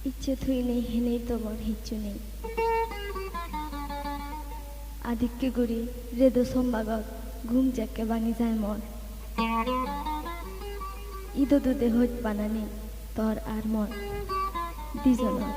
ইচ্ছে থুই নেই হেনেই তোমার হিচ্ছু নেই আধিক্য গুড়ি রেদো সম্বাগত ঘুম যাকে বানি যায় মর ইদো দুধে হইত বানানি তোর আর মর দুজনের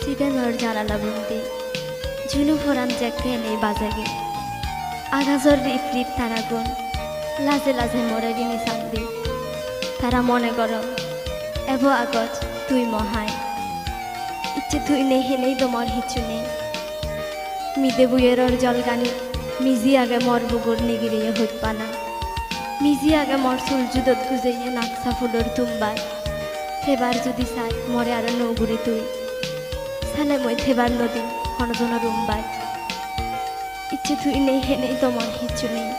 Sidenor jana labunte, junu foran jakke nei bazage. আগাজর রিপ রিপ তারা গুণ লাজে লাজে মরে রিনি চান্দি তারা মনে গরম এব আগত তুই মহাই ইচ্ছে তুই নেই হেনেই তোমার হিচু নেই মিদে বুয়েরর জলগানি মিজি আগে মর বুগুর নিগিরিয়ে হইত পানা মিজি আগে মর চুল জুদত গুজাইয়ে নাকসা ফুলর তুম্বায় থেবার যদি চাই মরে আর নৌগুড়ি তুই সালে মই থেবার নদী হনজনের রুম্বায় ইচ্ছে তুই নেই হেনেই তোমার হিচু নেই